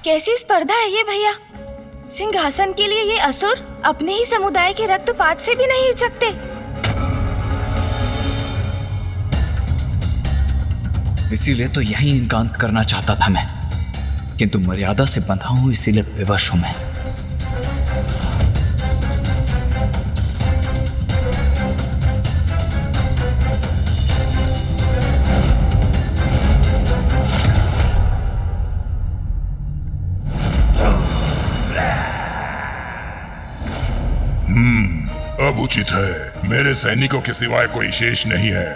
कैसी स्पर्धा है ये भैया? सिंहासन के लिए ये असुर अपने ही समुदाय के रक्तपात से भी नहीं हिचकते। इसीलिए तो यही इनका अंत करना चाहता था मैं, किंतु मर्यादा से बंधा हूं, इसीलिए विवश हूं मैं। अब उचित है, मेरे सैनिकों के सिवाय कोई शेष नहीं है।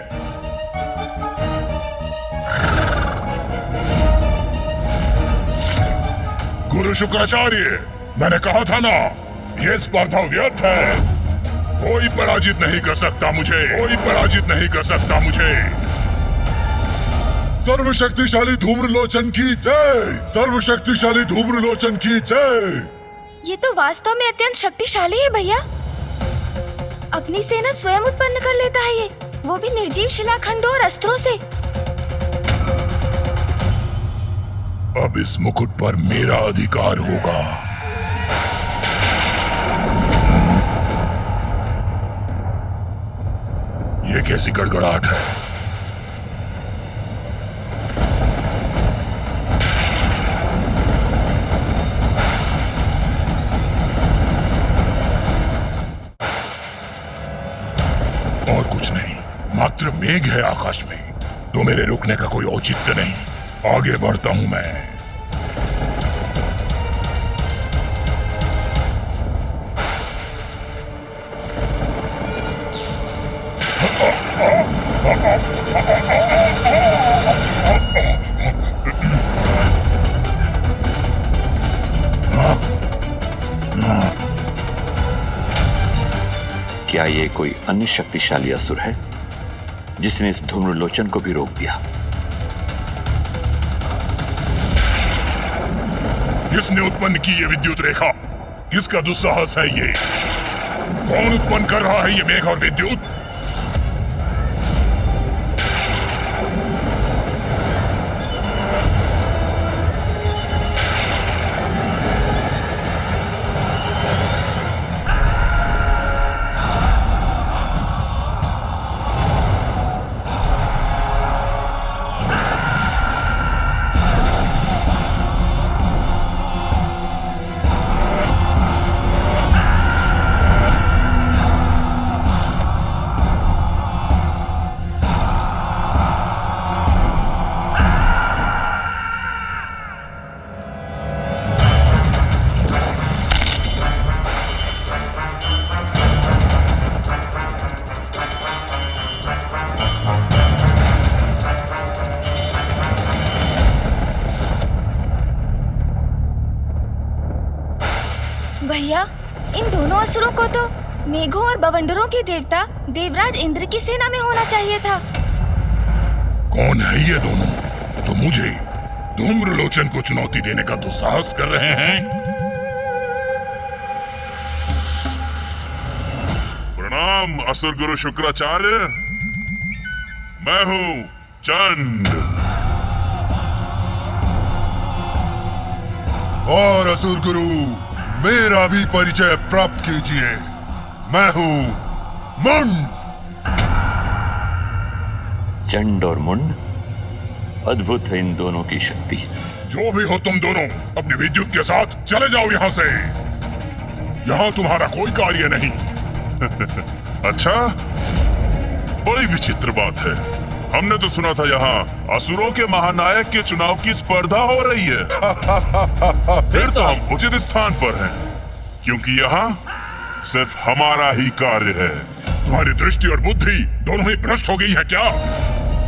गुरु शुक्राचार्य, मैंने कहा था ना, ये स्पर्धा व्यर्थ है। कोई पराजित नहीं कर सकता मुझे, कोई पराजित नहीं कर सकता मुझे। सर्वशक्तिशाली धूम्रलोचन की जय, सर्वशक्तिशाली धूम्रलोचन की जय। ये तो वास्तव में अत्यंत शक्तिशाली है भैया। अपनी सेना स्वयं उत्पन्न कर लेता है ये। वो भी निर्जीव शिलाखंडों और अस्त्रों से। अब इस मुकुट पर मेरा अधिकार होगा। ये कैसी गड़गड़ाहट है? और कुछ नहीं, मात्र मेघ है आकाश में। तो मेरे रुकने का कोई औचित्य नहीं। आगे बढ़ता हूं मैं। क्या ये कोई अन्य शक्तिशाली असुर है जिसने इस धूम्रलोचन को भी रोक दिया? किसने उत्पन्न की ये विद्युत रेखा? किसका दुस्साहस है ये? कौन उत्पन्न कर रहा है ये मेघ और विद्युत? भैया, इन दोनों असुरों को तो मेघों और बवंडरों के देवता देवराज इंद्र की सेना में होना चाहिए था। कौन है ये दोनों जो मुझे धूम्रलोचन को चुनौती देने का दुस्साहस कर रहे हैं? प्रणाम असुर गुरु शुक्राचार्य। मैं हूं चंड। और असुर गुरु, मेरा भी परिचय प्राप्त कीजिए। मैं हूं मुंड। चंड और मुंड, अद्भुत है इन दोनों की शक्ति। जो भी हो तुम दोनों, अपने विद्युत के साथ चले जाओ यहाँ से। यहाँ तुम्हारा कोई कार्य नहीं। अच्छा, बड़ी विचित्र बात है। हमने तो सुना था यहाँ असुरों के महानायक के चुनाव की स्पर्धा हो रही है। फिर तो हम उचित स्थान पर हैं, क्योंकि यहाँ सिर्फ हमारा ही कार्य है। तुम्हारी दृष्टि और बुद्धि दोनों ही भ्रष्ट हो गई है क्या?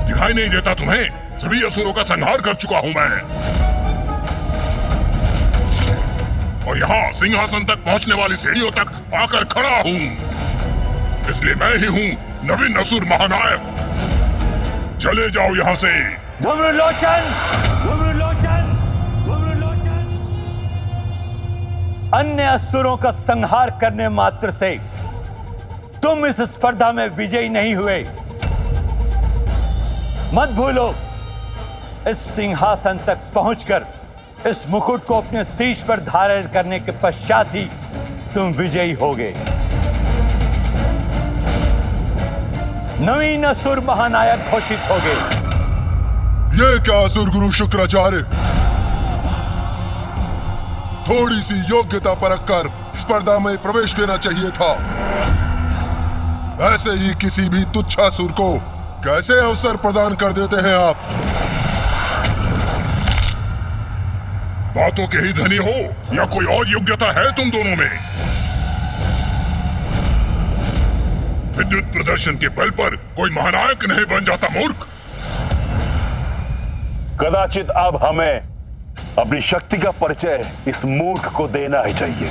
दिखाई नहीं देता तुम्हें? सभी असुरों का संहार कर चुका हूं मैं, और यहाँ सिंहासन तक पहुँचने वाली सीढ़ियों तक आकर खड़ा हूँ। इसलिए मैं ही हूँ नवीन असुर महानायक। चले जाओ यहाँ से। धूम्रलोचन, धूम्रलोचन, धूम्रलोचन। अन्य असुरों का संहार करने मात्र से तुम इस स्पर्धा में विजयी नहीं हुए। मत भूलो, इस सिंहासन तक पहुंचकर इस मुकुट को अपने शीश पर धारण करने के पश्चात ही तुम विजयी होगे। नवीन असुर महानायक घोषित होगे। ये क्या असुर गुरु शुक्राचार्य, थोड़ी सी योग्यता परख कर स्पर्धा में प्रवेश देना चाहिए था। ऐसे ही किसी भी तुच्छासुर को कैसे अवसर प्रदान कर देते हैं आप? बातों के ही धनी हो या कोई और योग्यता है तुम दोनों में? विद्युत प्रदर्शन के बल पर कोई महानायक नहीं बन जाता मूर्ख। कदाचित अब हमें अपनी शक्ति का परिचय इस मूर्ख को देना ही चाहिए।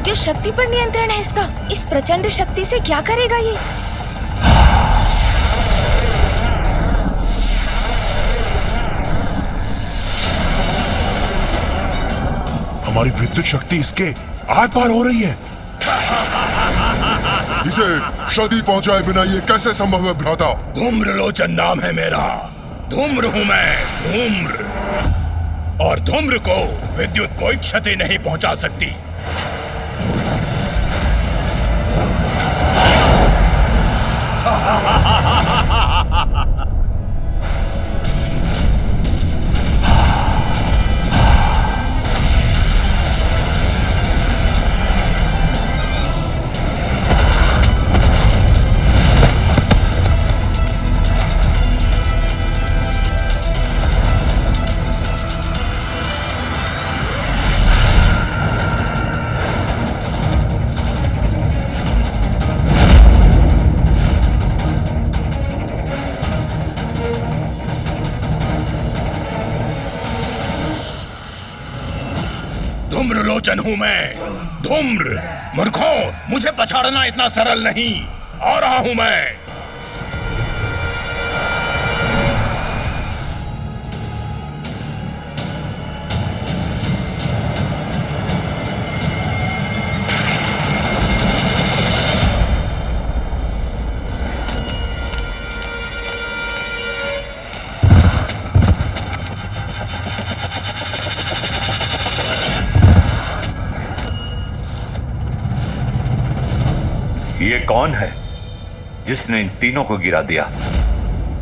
विद्युत शक्ति पर नियंत्रण है इसका। इस प्रचंड शक्ति से क्या करेगा ये? हमारी विद्युत शक्ति इसके आर पार हो रही है। इसे क्षति पहुंचाए बिना ये कैसे संभव है भ्राता? धूम्रलोचन नाम है मेरा। धूम्र हूं मैं, धूम्र। और धूम्र को विद्युत कोई क्षति नहीं पहुंचा सकती। धूम्रलोचन हूं मैं, धूम्र। मूर्खों, मुझे पछाड़ना इतना सरल नहीं। आ रहा हूं मैं। ये कौन है जिसने इन तीनों को गिरा दिया?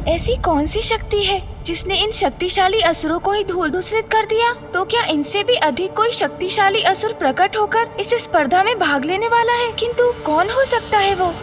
ऐसी कौन सी शक्ति है जिसने इन शक्तिशाली असुरों को ही धूल धूसरित कर दिया? तो क्या इनसे भी अधिक कोई शक्तिशाली असुर प्रकट होकर इस स्पर्धा में भाग लेने वाला है? किंतु कौन हो सकता है वो?